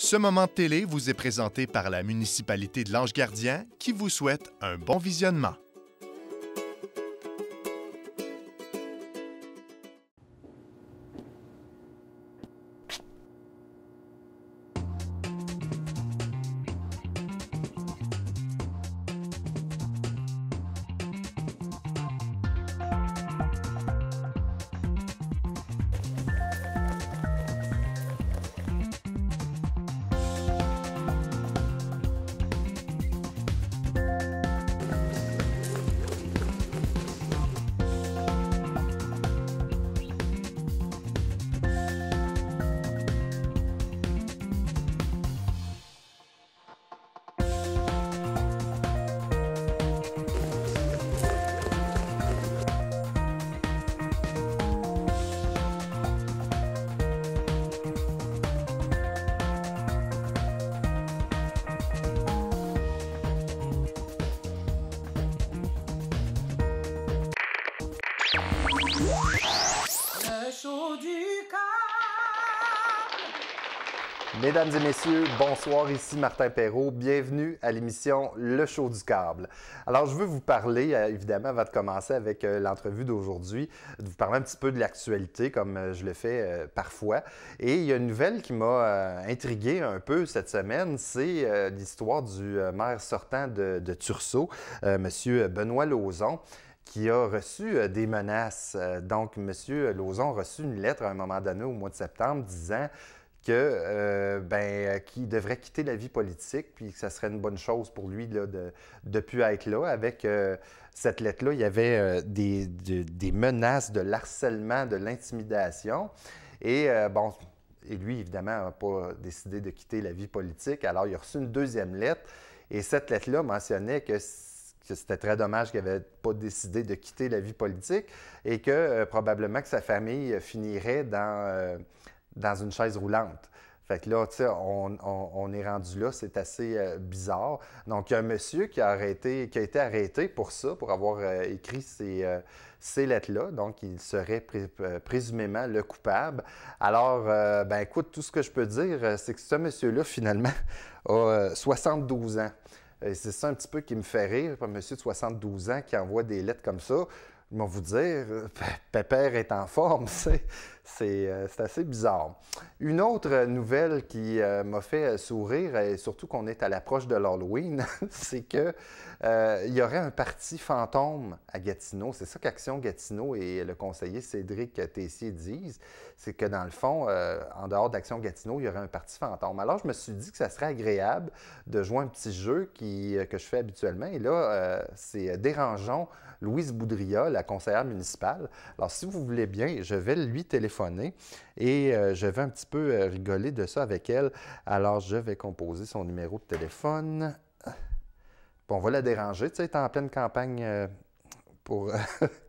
Ce moment de télé vous est présenté par la municipalité de l'Ange-Gardien qui vous souhaite un bon visionnement. Mesdames et messieurs, bonsoir, ici Martin Perrault. Bienvenue à l'émission Le Show du câble. Alors, je veux vous parler, évidemment, avant de commencer avec l'entrevue d'aujourd'hui, de vous parler un petit peu de l'actualité, comme je le fais parfois. Et il y a une nouvelle qui m'a intrigué un peu cette semaine, c'est l'histoire du maire sortant de Tursault, M. Benoît Lauzon, qui a reçu des menaces. Donc, M. Lauzon a reçu une lettre à un moment donné, au mois de septembre, disant qu'il devrait quitter la vie politique, puis que ça serait une bonne chose pour lui là, de ne plus être là. Avec cette lettre-là, il y avait des menaces, de l'harcèlement, de l'intimidation. Et lui, évidemment, n'a pas décidé de quitter la vie politique. Alors, il a reçu une deuxième lettre. Et cette lettre-là mentionnait que c'était très dommage qu'il n'avait pas décidé de quitter la vie politique et que probablement que sa famille finirait dans une chaise roulante. Fait que là, tu sais, on est rendu là, c'est assez bizarre. Donc, il y a un monsieur qui a été arrêté pour ça, pour avoir écrit ces lettres-là. Donc, il serait présumément le coupable. Alors, écoute, tout ce que je peux dire, c'est que ce monsieur-là, finalement, a 72 ans. C'est ça un petit peu qui me fait rire, un monsieur de 72 ans qui envoie des lettres comme ça. Je vais vous dire, Pépère est en forme, c'est assez bizarre. Une autre nouvelle qui m'a fait sourire, et surtout qu'on est à l'approche de l'Halloween, c'est qu'il y aurait un parti fantôme à Gatineau. C'est ça qu'Action Gatineau et le conseiller Cédric Tessier disent, c'est que dans le fond, en dehors d'Action Gatineau, il y aurait un parti fantôme. Alors, je me suis dit que ça serait agréable de jouer un petit jeu que je fais habituellement. Et là, c'est Dérangeons Louise Boudria, la conseillère municipale. Alors, si vous voulez bien, je vais lui téléphoner et je vais un petit peu rigoler de ça avec elle. Alors, je vais composer son numéro de téléphone. Puis on va la déranger. Tu sais, elle est en pleine campagne pour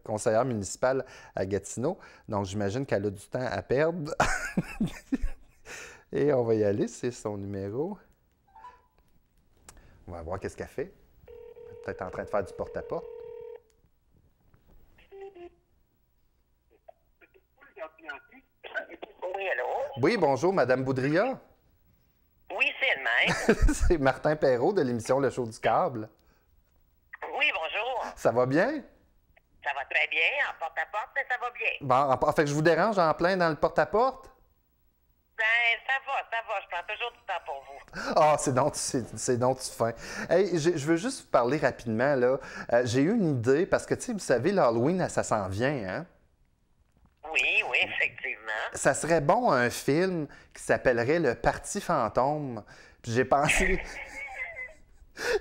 conseillère municipale à Gatineau. Donc, j'imagine qu'elle a du temps à perdre. Et on va y aller, c'est son numéro. On va voir qu'est-ce qu'elle fait. Peut-être en train de faire du porte-à-porte. Oui, allô? Oui, bonjour, Madame Boudria. Oui, c'est elle-même. C'est Martin Perrault de l'émission Le Show du câble. Oui, bonjour. Ça va bien? Ça va très bien, en porte-à-porte, mais ça va bien. Bon, fait que je vous dérange en plein dans le porte-à-porte? Ben, ça va, je prends toujours du temps pour vous. Ah, c'est donc fin. Hey, je veux juste vous parler rapidement, là. J'ai eu une idée, parce que, tu sais, vous savez, l'Halloween, ça s'en vient, hein? Oui, effectivement. Ça serait bon un film qui s'appellerait Le Parti fantôme. Puis j'ai pensé...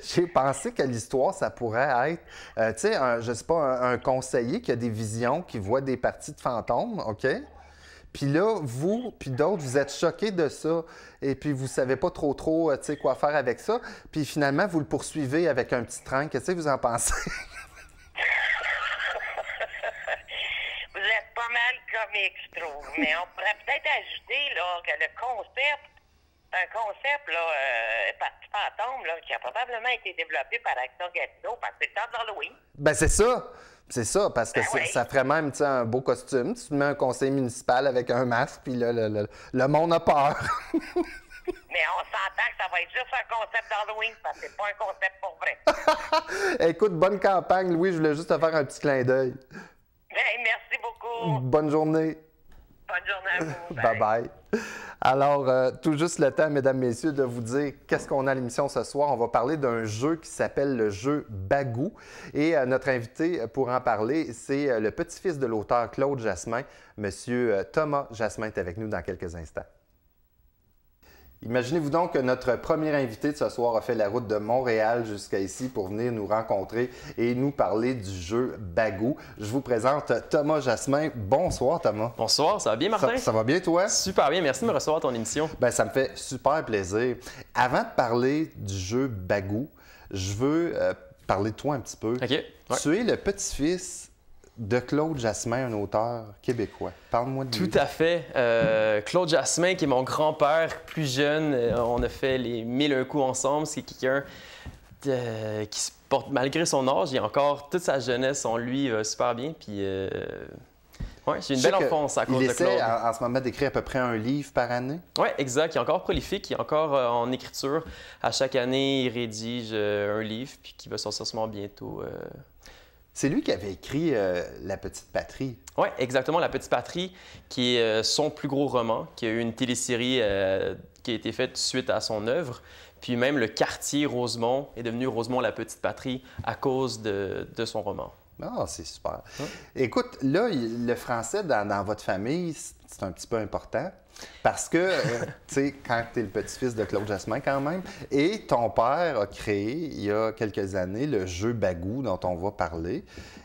J'ai pensé que l'histoire, ça pourrait être, tu sais, je sais pas, un conseiller qui a des visions, qui voit des parties de fantômes, OK? Puis là, vous, puis d'autres, vous êtes choqués de ça, et puis vous savez pas trop, tu sais, quoi faire avec ça, puis finalement, vous le poursuivez avec un petit train. Qu'est-ce que vous en pensez? Vous êtes pas mal comique, je trouve. Mais on pourrait peut-être ajouter là, que le concept, un concept, là, parti fantôme, là, qui a probablement été développé par Action Gatineau, parce que c'est le temps de l'Halloween. Ben c'est ça! C'est ça, parce que oui. ça ferait même un beau costume. Tu te mets un conseil municipal avec un masque, puis là, le monde a peur. Mais on que ça va être juste un concept d'Halloween, parce que c'est pas un concept pour vrai. Écoute, bonne campagne, Louis. Je voulais juste te faire un petit clin d'œil. Hey, merci beaucoup. Bonne journée. Bonne journée à vous. Bye-bye. Alors, tout juste le temps, mesdames, messieurs, de vous dire qu'est-ce qu'on a à l'émission ce soir. On va parler d'un jeu qui s'appelle le jeu Bagou. Et notre invité pour en parler, c'est le petit-fils de l'auteur Claude Jasmin. Monsieur Thomas Jasmin est avec nous dans quelques instants. Imaginez-vous donc que notre premier invité de ce soir a fait la route de Montréal jusqu'à ici pour venir nous rencontrer et nous parler du jeu Bagou. Je vous présente Thomas Jasmin. Bonsoir, Thomas. Bonsoir, ça va bien, Martin? Ça va bien, toi? Super bien, merci de me recevoir à ton émission. Bien, ça me fait super plaisir. Avant de parler du jeu Bagou, je veux parler de toi un petit peu. OK. Ouais. Tu es le petit-fils de Claude Jasmin, un auteur québécois. Parle-moi de lui. Tout à fait. Claude Jasmin, qui est mon grand-père, plus jeune, on a fait les 1001 coups ensemble. C'est quelqu'un qui se porte, malgré son âge, il a encore toute sa jeunesse en lui, super bien. Puis, ouais, j'ai une belle enfance à cause de Claude. Il essaie en ce moment d'écrire à peu près un livre par année? Oui, exact. Il est encore prolifique, il est encore en écriture. À chaque année, il rédige un livre, puis qui va sortir sûrement bientôt. C'est lui qui avait écrit La Petite Patrie. Oui, exactement. La Petite Patrie, qui est son plus gros roman, qui a eu une télésérie qui a été faite suite à son œuvre. Puis même le quartier Rosemont est devenu Rosemont la Petite Patrie à cause de son roman. Ah, c'est super. Écoute, là, le français dans votre famille, c'est un petit peu important. Parce que, tu sais, quand tu es le petit-fils de Claude Jasmin quand même, et ton père a créé, il y a quelques années, le jeu Bagou dont on va parler.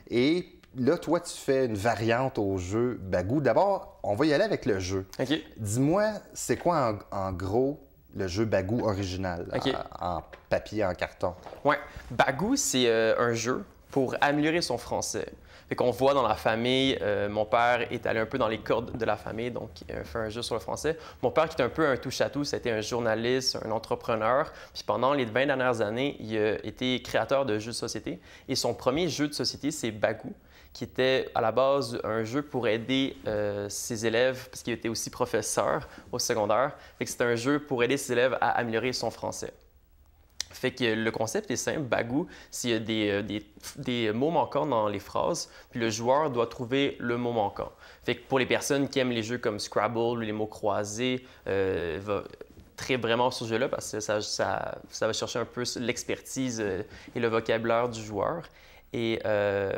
Et là, toi, tu fais une variante au jeu Bagou. D'abord, on va y aller avec le jeu. OK. Dis-moi, c'est quoi en gros le jeu Bagou original, OK. en papier, en carton? Oui. Bagou, c'est un jeu pour améliorer son français. Fait qu'on voit dans la famille, mon père est allé un peu dans les cordes de la famille, donc il a fait un jeu sur le français. Mon père, qui est un peu un touche-à-tout, c'était un journaliste, un entrepreneur. Puis pendant les 20 dernières années, il a été créateur de jeux de société. Et son premier jeu de société, c'est Bagou, qui était à la base un jeu pour aider ses élèves, parce qu'il était aussi professeur au secondaire. Fait que c'était un jeu pour aider ses élèves à améliorer son français. Fait que le concept est simple. Bagou, s'il y a des mots manquants dans les phrases, puis le joueur doit trouver le mot manquant. Fait que pour les personnes qui aiment les jeux comme Scrabble ou les mots croisés, va très vraiment sur ce jeu-là parce que ça va chercher un peu l'expertise et le vocabulaire du joueur. Et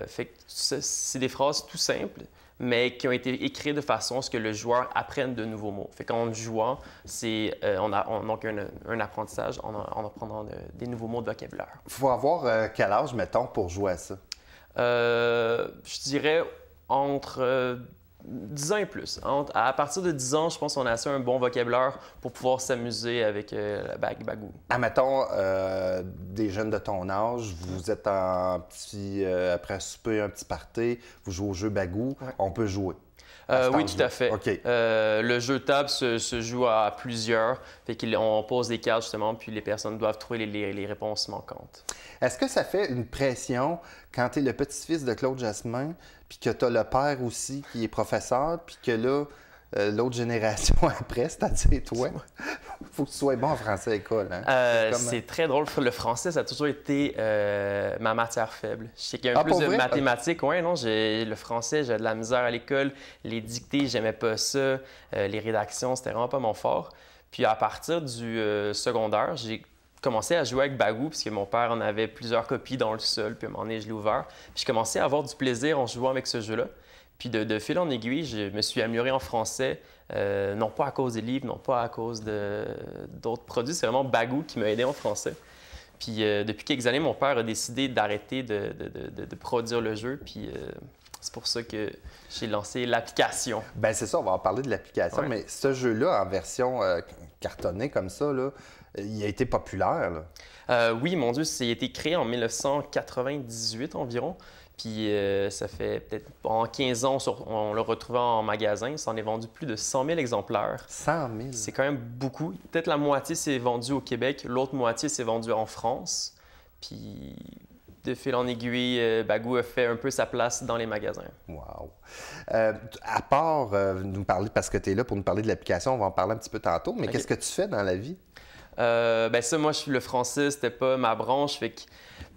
fait que c'est des phrases tout simples, mais qui ont été écrites de façon à ce que le joueur apprenne de nouveaux mots. Fait qu'en jouant, on a donc un apprentissage en apprenant des nouveaux mots de vocabulaire. Il faut avoir quel âge, mettons, pour jouer à ça? Je dirais entre 10 ans et plus. À partir de 10 ans, je pense qu'on a assez un bon vocabulaire pour pouvoir s'amuser avec Bagou. Admettons, des jeunes de ton âge, vous êtes après souper, un petit party, vous jouez au jeu Bagou, ouais. On peut jouer. Oui, tout à fait. Okay. Le jeu de table se joue à plusieurs. Fait qu'on pose des cartes, justement, puis les personnes doivent trouver les réponses manquantes. Est-ce que ça fait une pression quand tu es le petit-fils de Claude Jasmin, puis que tu as le père aussi qui est professeur, puis que là, l'autre génération après, c'est-à-dire toi, il faut que tu sois bon en français à l'école. Hein? C'est très drôle. Le français, ça a toujours été ma matière faible. Je sais qu'il y a un peu plus de mathématiques. Oui, non, le français, j'avais de la misère à l'école. Les dictées, j'aimais pas ça. Les rédactions, c'était vraiment pas mon fort. Puis à partir du secondaire, j'ai commencé à jouer avec Bagou, parce que mon père en avait plusieurs copies dans le sol, puis à un moment donné, je l'ai ouvert. Puis j'ai commencé à avoir du plaisir en jouant avec ce jeu-là. Puis de fil en aiguille, je me suis amélioré en français, non pas à cause des livres, non pas à cause d'autres produits, c'est vraiment Bagou qui m'a aidé en français. Puis depuis quelques années, mon père a décidé d'arrêter de produire le jeu, puis c'est pour ça que j'ai lancé l'application. Bien, c'est ça, on va en parler de l'application, ouais. Mais ce jeu-là, en version cartonnée comme ça, là, il a été populaire. Là. Oui, mon Dieu, ça a été créé en 1998 environ. Puis ça fait peut-être en 15 ans, on l'a retrouvé en magasin. Ça en est vendu plus de 100 000 exemplaires. 100 000? C'est quand même beaucoup. Peut-être la moitié s'est vendue au Québec, l'autre moitié s'est vendue en France. Puis de fil en aiguille, Bagou a fait un peu sa place dans les magasins. Wow! À part nous parler, parce que tu es là pour nous parler de l'application, on va en parler un petit peu tantôt, mais okay. Qu'est-ce que tu fais dans la vie? Ben ça, moi, le français, c'était pas ma branche. Fait que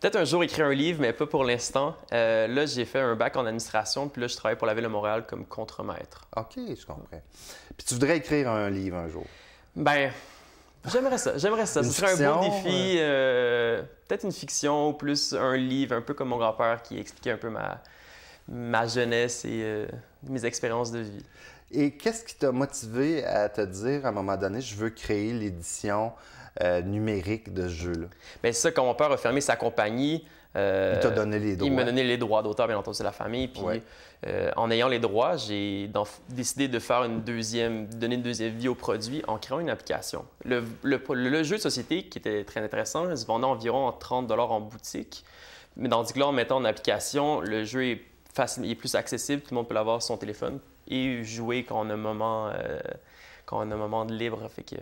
peut-être un jour écrire un livre, mais pas pour l'instant. Là, j'ai fait un bac en administration, puis là, je travaille pour la Ville de Montréal comme contremaître. OK, je comprends. Puis tu voudrais écrire un livre un jour? Ben, j'aimerais ça. Ce serait un beau défi. Peut-être une fiction ou plus un livre, un peu comme mon grand-père qui expliquait un peu ma jeunesse et mes expériences de vie. Et qu'est-ce qui t'a motivé à te dire, à un moment donné, je veux créer l'édition numérique de ce jeu-là? Bien, c'est ça, quand mon père a fermé sa compagnie, il t'a donné les droits. Il m'a donné les droits d'auteur, bien entendu, c'est la famille. Puis, en ayant les droits, j'ai décidé de faire donner une deuxième vie au produit en créant une application. Le jeu de société, qui était très intéressant, il se vendait environ 30 $ en boutique. Mais tandis que là, en mettant en application, le jeu est il est plus accessible, tout le monde peut l'avoir sur son téléphone et jouer quand on a un moment, de libre. Fait que,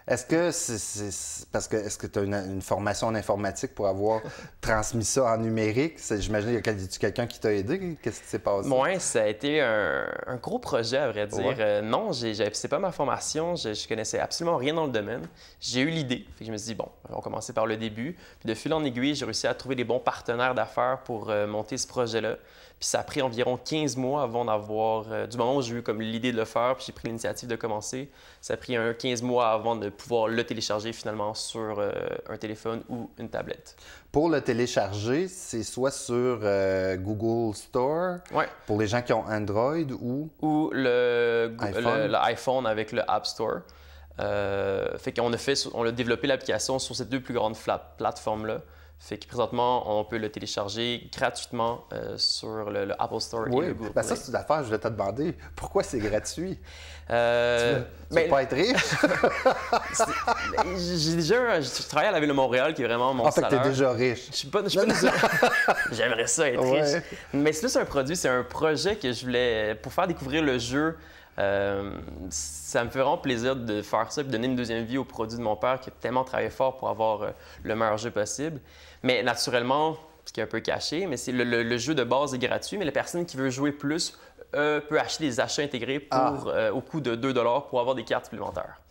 Est-ce que c'est parce que est-ce que tu as une formation en informatique pour avoir transmis ça en numérique? J'imagine qu'il y a quelqu'un qui t'a aidé. Qu'est-ce qui s'est passé? Moi, ça a été un gros projet, à vrai dire. Ouais. Non, c'est pas ma formation. Je connaissais absolument rien dans le domaine. J'ai eu l'idée. Fait que je me suis dit, bon, on va commencer par le début. Puis de fil en aiguille, j'ai réussi à trouver des bons partenaires d'affaires pour monter ce projet-là. Puis ça a pris environ 15 mois avant d'avoir... du moment où j'ai eu comme l'idée de le faire, puis j'ai pris l'initiative de commencer, ça a pris 15 mois avant de pouvoir le télécharger finalement sur un téléphone ou une tablette. Pour le télécharger, c'est soit sur Google Store, pour les gens qui ont Android ou l'iPhone avec le App Store. Fait qu'on a développé l'application sur ces deux plus grandes plateformes-là. Fait que présentement, on peut le télécharger gratuitement sur le Apple Store et le Google Play. Ça, c'est une affaire, je voulais te demander. Pourquoi c'est gratuit? Tu veux pas être riche? Je travaille à la Ville de Montréal, qui est vraiment mon salaire. Fait que t'es déjà riche. Je suis pas déjà... J'aimerais ça être riche. Mais c'est plus un produit, c'est un projet que je voulais... Pour faire découvrir le jeu, ça me fait vraiment plaisir de faire ça et de donner une deuxième vie au produit de mon père qui a tellement travaillé fort pour avoir le meilleur jeu possible. Mais naturellement, ce qui est un peu caché, mais c'est le jeu de base est gratuit, mais la personne qui veut jouer plus peut acheter des achats intégrés au coût de 2 $ pour avoir des cartes supplémentaires.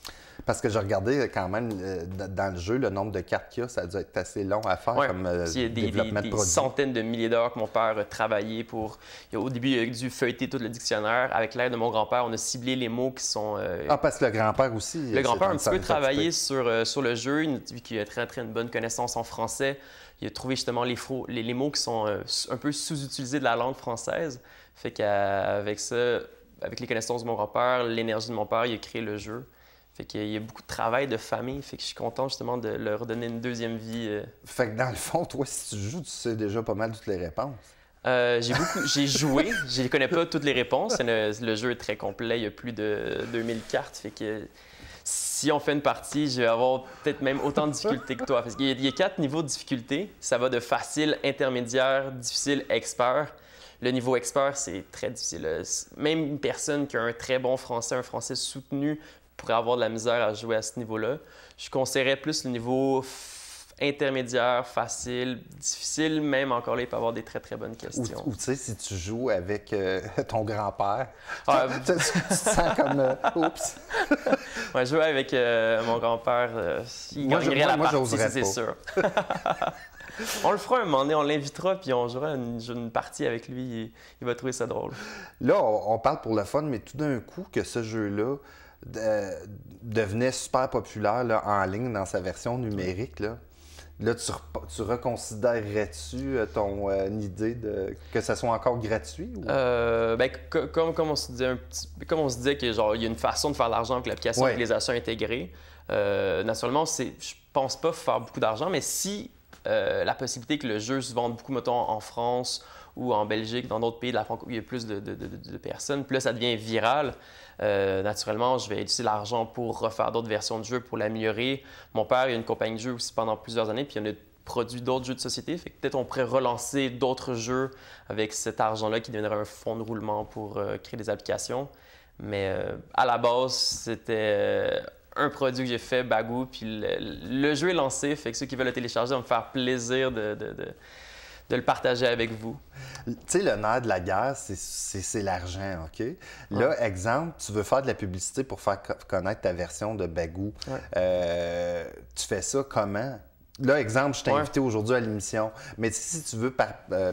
Parce que j'ai regardé quand même dans le jeu, le nombre de cartes qu'il y a, ça a dû être assez long à faire comme développement de produits. Il y a des centaines de milliers d'heures que mon père a travaillé pour... Au début, il a dû feuilleter tout le dictionnaire. Avec l'aide de mon grand-père, on a ciblé les mots qui sont... parce que le grand-père aussi... Le grand-père a un petit peu travaillé sur le jeu, vu qu'il a une bonne connaissance en français. Il a trouvé justement les mots qui sont un peu sous-utilisés de la langue française. Fait qu'avec ça, avec les connaissances de mon grand-père, l'énergie de mon père, il a créé le jeu. Fait qu'il y a beaucoup de travail de famille, fait que je suis content justement de leur donner une deuxième vie. Fait que dans le fond, toi, si tu joues, tu sais déjà pas mal toutes les réponses. J'ai joué, je ne connais pas toutes les réponses. Le jeu est très complet, il y a plus de 2000 cartes, fait que si on fait une partie, je vais avoir peut-être même autant de difficultés que toi. Parce qu'il y a 4 niveaux de difficulté. Ça va de facile, intermédiaire, difficile, expert. Le niveau expert, c'est très difficile. Même une personne qui a un très bon français, un français soutenu, pourrait avoir de la misère à jouer à ce niveau-là. Je conseillerais plus le niveau intermédiaire, facile, difficile, même encore là, il peut y avoir des très, très bonnes questions. Ou tu sais, si tu joues avec ton grand-père, tu te sens comme oups! Ouais, jouer avec mon grand-père, il gagnerait la partie, c'est sûr. On le fera un moment donné, on l'invitera, puis on jouera une partie avec lui. Il va trouver ça drôle. Là, on parle pour le fun, mais tout d'un coup que ce jeu-là devenait super populaire là, en ligne dans sa version numérique, là tu reconsidérerais-tu ton idée que ça soit encore gratuit? Ou... Comme on se disait que genre il y a une façon de faire de l'argent avec l'application avec les achats intégrés. Naturellement, je pense pas faire beaucoup d'argent, mais si la possibilité que le jeu se vende beaucoup, mettons, en France ou en Belgique, dans d'autres pays de la francophonie, où il y a plus de personnes, puis là, ça devient viral. Naturellement, je vais utiliser l'argent pour refaire d'autres versions de jeu, pour l'améliorer. Mon père, il a une compagnie de jeux aussi pendant plusieurs années, puis il a produit d'autres jeux de société. Fait que peut-être on pourrait relancer d'autres jeux avec cet argent-là qui deviendrait un fonds de roulement pour créer des applications. Mais à la base, c'était un produit que j'ai fait, Bagou, puis le jeu est lancé. Fait que ceux qui veulent le télécharger vont me faire plaisir de le partager avec vous. Tu sais, le nerf de la guerre, c'est l'argent, OK? Là, exemple, tu veux faire de la publicité pour faire connaître ta version de Bagou. Ouais. Tu fais ça comment? Là, exemple, je t'ai invité aujourd'hui à l'émission, mais si tu veux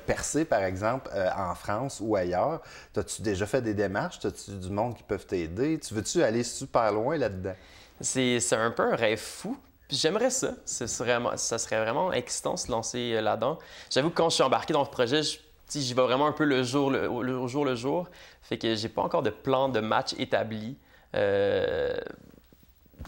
percer, par exemple, en France ou ailleurs, as-tu déjà fait des démarches? As-tu du monde qui peuvent t'aider? Tu veux-tu aller super loin là-dedans? C'est un peu un rêve fou. Puis j'aimerais ça. Ça serait vraiment excitant de se lancer là-dedans. J'avoue que quand je suis embarqué dans le projet, j'y vais vraiment un peu le jour le jour. Fait que j'ai pas encore de plan de match établi.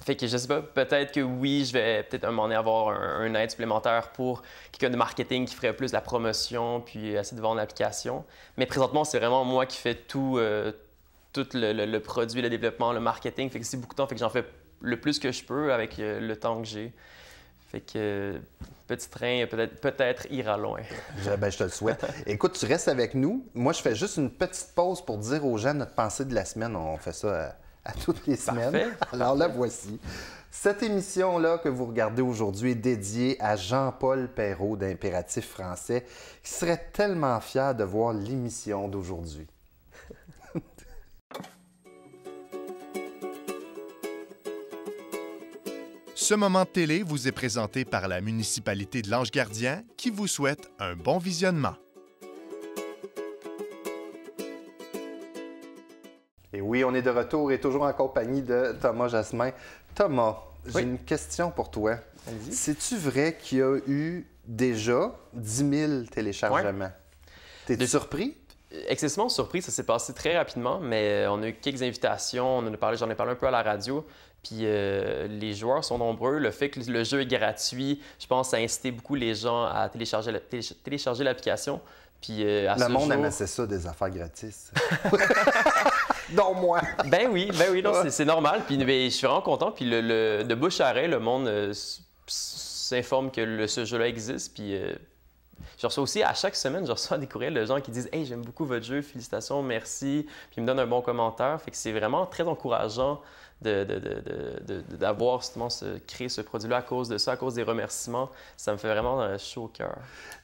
Fait que je sais pas, peut-être que oui, je vais peut-être un moment donné avoir un aide supplémentaire pour quelqu'un de marketing qui ferait plus la promotion puis essayer de vendre l'application. Mais présentement, c'est vraiment moi qui fais tout le produit, le développement, le marketing. Fait que c'est beaucoup de temps, fait que j'en fais le plus que je peux avec le temps que j'ai. Fait que petit train peut-être ira loin. Je te le souhaite. Écoute, tu restes avec nous. Moi, je fais juste une petite pause pour dire aux gens notre pensée de la semaine. On fait ça à toutes les semaines. Parfait. Alors la voici. Cette émission-là que vous regardez aujourd'hui est dédiée à Jean-Paul Perrault d'Impératif Français, qui serait tellement fier de voir l'émission d'aujourd'hui. Ce moment de télé vous est présenté par la municipalité de Lange-Gardien qui vous souhaite un bon visionnement. Et oui, on est de retour et toujours en compagnie de Thomas Jasmin. Thomas, j'ai une question pour toi. Allez-y. C'est-tu vrai qu'il y a eu déjà 10 000 téléchargements? T'es-tu surpris? Excessivement surpris, ça s'est passé très rapidement, mais on a eu quelques invitations, j'en ai parlé un peu à la radio, puis les joueurs sont nombreux. Le fait que le jeu est gratuit, je pense, ça a incité beaucoup les gens à télécharger l'application. Puis le monde aimait ça, des affaires gratis. Dont moi. Ben oui, non, c'est normal. Puis je suis vraiment content. Puis de bouche à oreille, le monde s'informe que ce jeu-là existe. Puis je reçois aussi, à chaque semaine, je reçois des courriels de gens qui disent « Hey, j'aime beaucoup votre jeu, félicitations, merci ». Puis ils me donnent un bon commentaire. Fait que c'est vraiment très encourageant d'avoir justement créé ce produit-là à cause de ça, à cause des remerciements. Ça me fait vraiment chaud au cœur.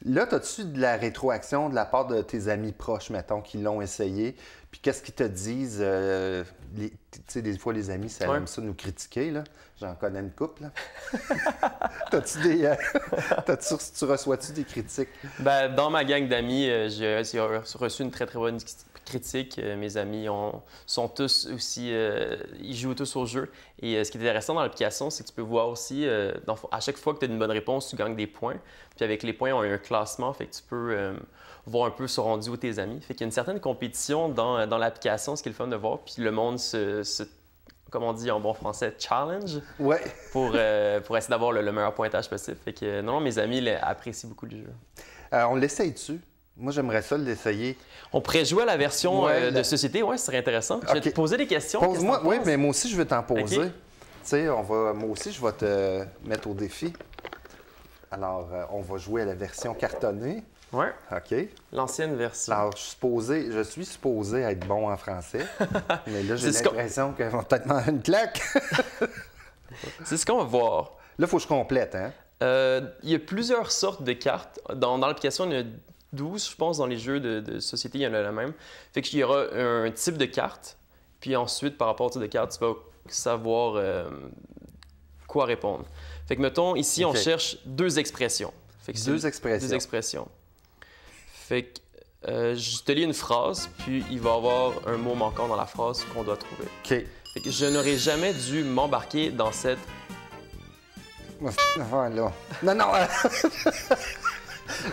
Là, as-tu de la rétroaction de la part de tes amis proches, mettons, qui l'ont essayé? Puis qu'est-ce qu'ils te disent? Tu sais, des fois, les amis, ça aime ça nous critiquer, là. J'en connais une couple, là. Tu reçois-tu des critiques? Ben, dans ma gang d'amis, j'ai reçu une très, très bonne critique. Mes amis sont tous aussi... ils jouent tous au jeu. Et ce qui est intéressant dans l'application, c'est que tu peux voir aussi... à chaque fois que tu as une bonne réponse, tu gagnes des points. Puis avec les points, on a un classement, fait que tu peux voir un peu ce rendu où tes amis. Fait qu'il y a une certaine compétition dans l'application, ce qui est le fun de voir. Puis le monde comme on dit en bon français, challenge pour essayer d'avoir le meilleur pointage possible. Fait que non, mes amis apprécient beaucoup le jeu. On l'essaye-tu? Moi, j'aimerais ça l'essayer. On pourrait jouer à la version de société, ce serait intéressant. Je vais te poser des questions. Pose-moi, oui, mais moi aussi, je vais t'en poser. Tu sais, moi aussi, je vais te mettre au défi. Alors, on va jouer à la version cartonnée. Oui. OK. L'ancienne version. Alors, je suis supposé être bon en français, mais là, j'ai l'impression qu'elle va peut-être m'en une claque. C'est ce qu'on va voir. Là, il faut que je complète, hein? Il y a plusieurs sortes de cartes. Dans l'application, il y en a 12, je pense, dans les jeux de société, il y en a la même. Fait qu'il y aura un type de carte, puis ensuite, par rapport au type de carte, tu vas savoir quoi répondre. Fait que, mettons, ici, on cherche deux expressions. Fait que Deux expressions. Fait que je te lis une phrase, puis il va y avoir un mot manquant dans la phrase qu'on doit trouver. OK. Fait que je n'aurais jamais dû m'embarquer dans cette... Voilà. Non!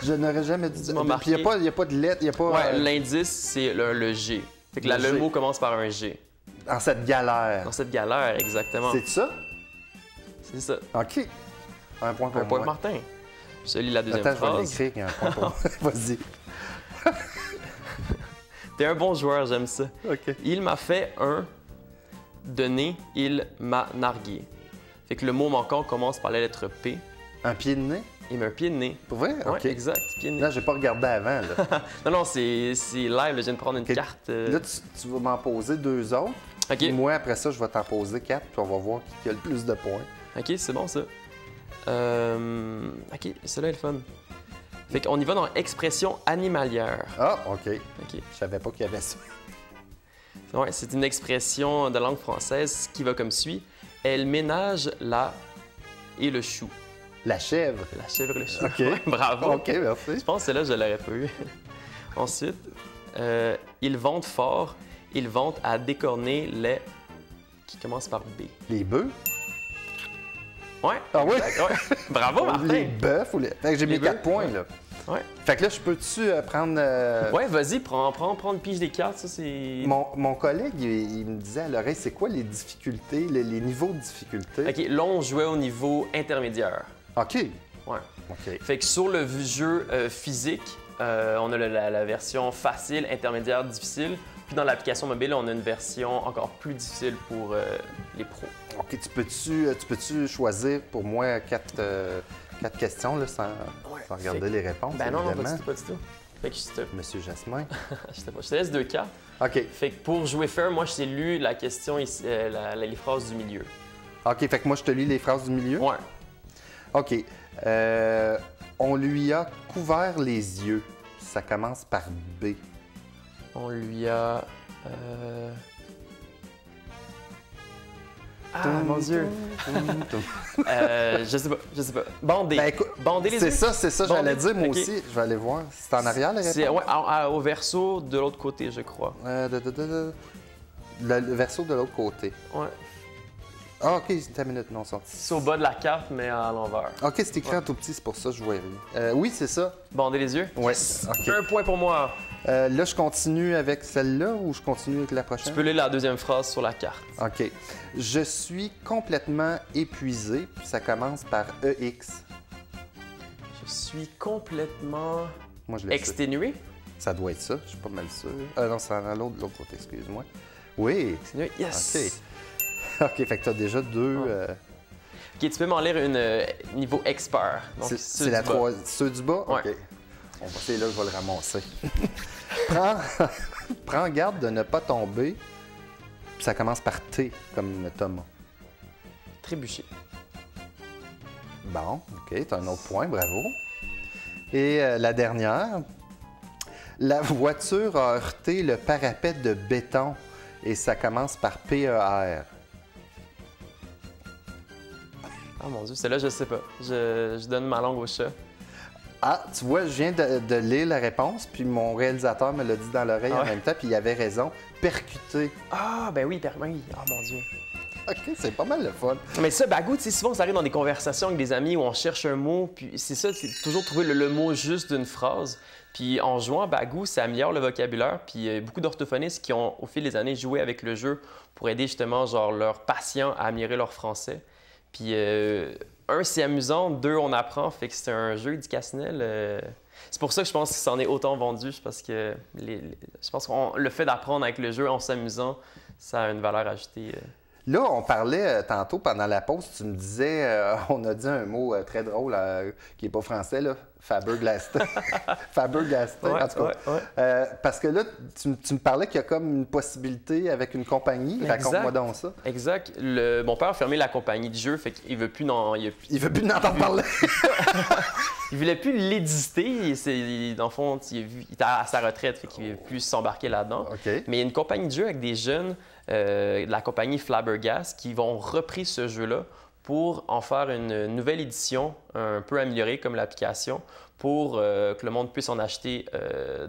Je n'aurais jamais dû m'embarquer. Il n'y a pas de lettre, il n'y a pas... l'indice, c'est le G. Fait que le mot commence par un G. Dans cette galère. Dans cette galère, exactement. C'est ça? C'est ça. OK. Un point pour moi. Un point Martin. Je te lis la deuxième phrase. Je vais l'écrire, il y a un point pour moi. Vas-y. T'es un bon joueur, j'aime ça. OK. Il m'a fait un donné, il m'a nargué. Fait que le mot manquant commence par la lettre P. Un pied de nez? Il met un pied de nez. Pour vrai? Ouais, OK. exact, pied de nez. Là, j'ai pas regardé avant, là. non, c'est live, là, je viens de prendre une carte. Là, tu vas m'en poser deux autres. OK. Et moi, après ça, je vais t'en poser 4, puis on va voir qui a le plus de points. OK, c'est bon, ça. OK, celui-là est le fun. Fait qu'on y va dans expression animalière. Ah, OK. OK. Je savais pas qu'il y avait ça. Ouais, c'est une expression de langue française qui va comme suit. Elle ménage la et le chou. La chèvre. La chèvre et le chou. OK. Ouais, bravo. OK, merci. Je pense que celle-là, je l'aurais pas eu. Ensuite, ils vantent fort. Ils vantent à décorner les... qui commence par B. Les bœufs. Ouais. Ah oui? Exact, ouais. Bravo, Martin. Les bœufs ou les... Fait que j'ai mis Les 4 bœufs, points, ouais. là. Ouais. Fait que là, je peux-tu prendre... Ouais, vas-y, prends une pige des cartes. Ça, c'est... Mon collègue, il me disait à l'oreille, c'est quoi les difficultés, les niveaux de difficulté? OK, là, on jouait au niveau intermédiaire. OK. Ouais. OK. Fait que sur le jeu physique, on a la version facile, intermédiaire, difficile. Puis dans l'application mobile, on a une version encore plus difficile pour les pros. OK, tu peux-tu choisir pour moi 4 questions, là, sans regarder les réponses, Ben non, évidemment? pas du tout. Fait que Monsieur Jasmin. je te laisse 2 cartes. OK. Fait que pour jouer fair, moi, je t'ai lu la question ici, les phrases du milieu. OK, fait que moi, je te lis les phrases du milieu? Ouais. OK. On lui a couvert les yeux. Ça commence par B. On lui a... Ah, mon Dieu! Je sais pas. Bander. Ben, écoute, Bander les yeux? c'est ça, j'allais dire, moi OK. aussi. Je vais aller voir. C'est en arrière, la réponse? C'est ouais, au verso de l'autre côté, je crois. Le verso de l'autre côté. Ouais. Ah, OK, c'est une minute, non, sorti. C'est au bas de la carte, mais à l'envers. OK, c'est écrit en tout petit, c'est pour ça que je vois rien. Oui, c'est ça. Bander les yeux? Oui. Yes. OK. 1 point pour moi. Là, je continue avec celle-là ou je continue avec la prochaine? Tu peux lire la deuxième phrase sur la carte. OK. Je suis complètement épuisé, puis ça commence par EX. Je suis complètement Moi, je l'ai su. exténué. Ça doit être ça, je suis pas mal sûr. Non, c'est à l'autre côté, excuse-moi. Oui. Exténué, yes! OK, fait que t'as déjà 2... OK, tu peux m'en lire une niveau expert. Donc, c'est la 3... Ceux du bas? Ouais. OK. On va essayer là, je vais le ramasser. Prends garde de ne pas tomber. Puis ça commence par T, comme Thomas. Trébucher. Bon, OK, t'as un autre point, bravo. Et la dernière. La voiture a heurté le parapet de béton et ça commence par PER. Ah mon Dieu, celle-là, je sais pas. Je donne ma langue au chat. Ah, tu vois, je viens de lire la réponse, puis mon réalisateur me l'a dit dans l'oreille en même temps, puis il avait raison. Percuter. Ah, ben oui, oui. Ah mon Dieu. OK, c'est pas mal le fun. Mais ça, Bagou, tu sais, souvent, ça arrive dans des conversations avec des amis où on cherche un mot, puis c'est ça, c'est toujours trouver le mot juste d'une phrase. Puis en jouant à Bagou, ça améliore le vocabulaire, puis il y a beaucoup d'orthophonistes qui ont, au fil des années, joué avec le jeu pour aider justement, genre, leurs patients à améliorer leur français. Puis, un, c'est amusant. 2, on apprend. Fait que c'est un jeu éducationnel. C'est pour ça que je pense que ça en est autant vendu. Parce que je pense que le fait d'apprendre avec le jeu en s'amusant, ça a une valeur ajoutée. Là, on parlait tantôt pendant la pause, tu me disais, on a dit un mot très drôle qui n'est pas français, là, Faber-Gaston. Faber-Gaston, Ouais, en tout cas. Parce que là, tu me parlais qu'il y a comme une possibilité avec une compagnie. Raconte-moi donc ça. Exact. Mon père a fermé la compagnie de jeu, fait qu'il veut plus Il veut plus n'entendre parler. Il voulait plus l'éditer. Dans le fond, il était à sa retraite, fait qu'il ne veut plus s'embarquer là-dedans. OK. Mais il y a une compagnie de jeu avec des jeunes de la compagnie Flabbergasted qui vont repris ce jeu-là pour en faire une nouvelle édition un peu améliorée comme l'application pour que le monde puisse en acheter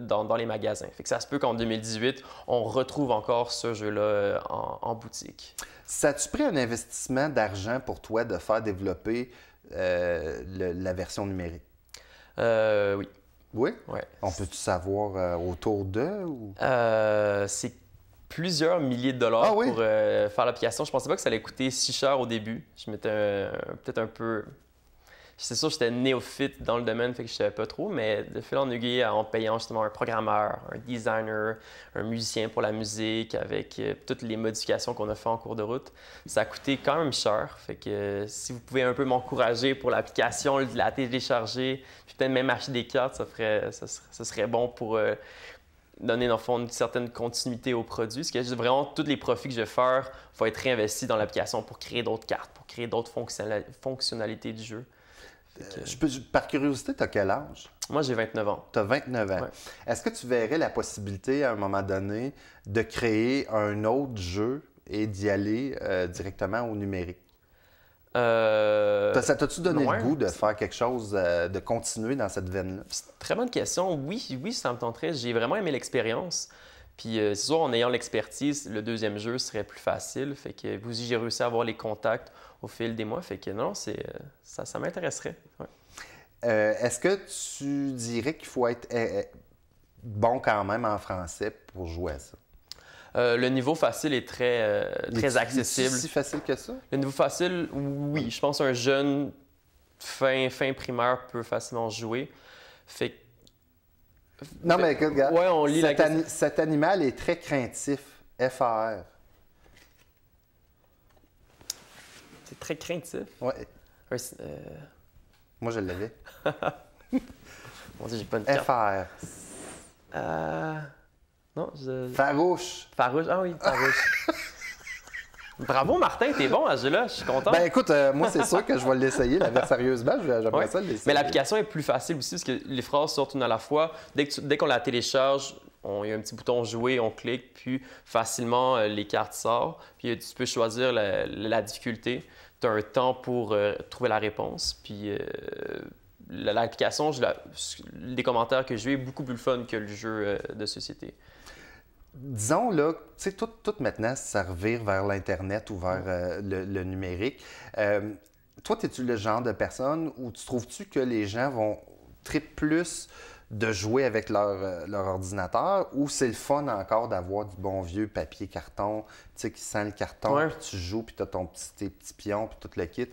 dans les magasins. Fait que ça se peut qu'en 2018, on retrouve encore ce jeu-là en boutique. Ça a-tu pris un investissement d'argent pour toi de faire développer la version numérique? Oui. Oui? Ouais. On peut-tu savoir autour d'eux? Ou... C'est plusieurs milliers de dollars oui? pour faire l'application. Je pensais pas que ça allait coûter si cher au début. Je m'étais peut-être un peu... C'est sûr que j'étais néophyte dans le domaine, fait que je savais pas trop, mais de fil en aiguille, en payant justement un programmeur, un designer, un musicien pour la musique, avec toutes les modifications qu'on a fait en cours de route, ça a coûté quand même cher. Fait que si vous pouvez un peu m'encourager pour l'application, la télécharger, puis peut-être même acheter des cartes, ça serait bon pour donner dans le fond une certaine continuité au produit. Parce que vraiment, tous les profits que je vais faire vont être réinvestis dans l'application pour créer d'autres cartes, pour créer d'autres fonctionnalités du jeu. Par curiosité, tu as quel âge? Moi, j'ai 29 ans. Tu as 29 ans. Ouais. Est-ce que tu verrais la possibilité, à un moment donné, de créer un autre jeu et d'y aller directement au numérique? Ça t'a-tu donné ouais. le goût de faire quelque chose, de continuer dans cette veine-là? C'est une très bonne question. Oui, ça me tenterait. J'ai vraiment aimé l'expérience. Puis, c'est sûr, en ayant l'expertise, le deuxième jeu serait plus facile. Fait que vous, j'ai réussi à avoir les contacts au fil des mois. Fait que non, ça m'intéresserait. Ouais. Est-ce que tu dirais qu'il faut être bon quand même en français pour jouer à ça? Le niveau facile est très accessible. C'est si facile que ça? Le niveau facile, oui. Je pense qu'un jeune fin primaire peut facilement jouer. Fait que non, mais regarde, ouais, on lit cet animal est très craintif. FAR. C'est très craintif. Ouais. Moi, je l'avais. Mon Dieu, j'ai pas une carte. FR. Non, Farouche. Farouche. Ah oui, farouche. Bravo, Martin, t'es bon à ce jeu-là, je suis content. Ben écoute, moi, c'est sûr que je vais l'essayer. Sérieusement, j'aimerais ça l'essayer. Mais l'application est plus facile aussi parce que les phrases sortent une à la fois. Dès qu'on la télécharge, il y a un petit bouton jouer, on clique, puis facilement les cartes sortent. Puis tu peux choisir la difficulté. Tu as un temps pour trouver la réponse. Puis l'application, les commentaires que j'ai eu, beaucoup plus le fun que le jeu de société. Disons, là, tu sais, tout maintenant, ça revire vers l'Internet ou vers le numérique. Toi, es-tu le genre de personne où tu trouves-tu que les gens vont triper plus de jouer avec leur ordinateur ou c'est le fun encore d'avoir du bon vieux papier carton, tu sais, qui sent le carton, puis tu joues, puis tu as tes petits pions, puis tout le kit?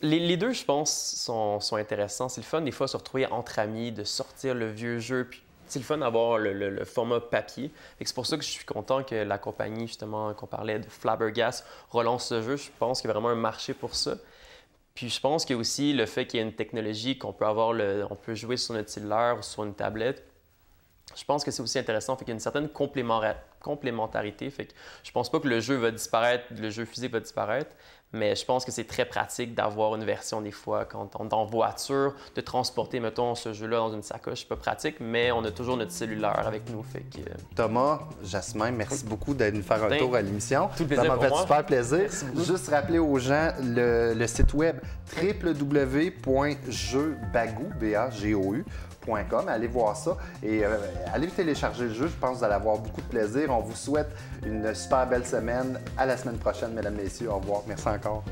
Les deux, je pense, sont intéressants. C'est le fun, des fois, de se retrouver entre amis, de sortir le vieux jeu, puis c'est le fun d'avoir le format papier. C'est pour ça que je suis content que la compagnie, justement, qu'on parlait de Flabbergasted, relance ce jeu. Je pense qu'il y a vraiment un marché pour ça. Puis je pense qu'il y a aussi le fait qu'il y a une technologie qu'on peut avoir, on peut jouer sur notre cellulaire ou sur une tablette. Je pense que c'est aussi intéressant. Fait qu'il y a une certaine complémentarité. Fait que je pense pas que le jeu va disparaître, le jeu physique va disparaître, mais je pense que c'est très pratique d'avoir une version des fois quand on est en voiture, de transporter, mettons, ce jeu-là dans une sacoche. C'est pas pratique, mais on a toujours notre cellulaire avec nous. Fait que... Thomas, Jasmin, merci beaucoup d'être venu faire un tour à l'émission. Tout le plaisir ça m'a fait pour moi. super plaisir. Juste rappeler aux gens le site web www.jeubagou.com. Allez voir ça et allez télécharger le jeu. Je pense que vous allez avoir beaucoup de plaisir. On vous souhaite une super belle semaine. À la semaine prochaine, mesdames, messieurs. Au revoir. Merci encore.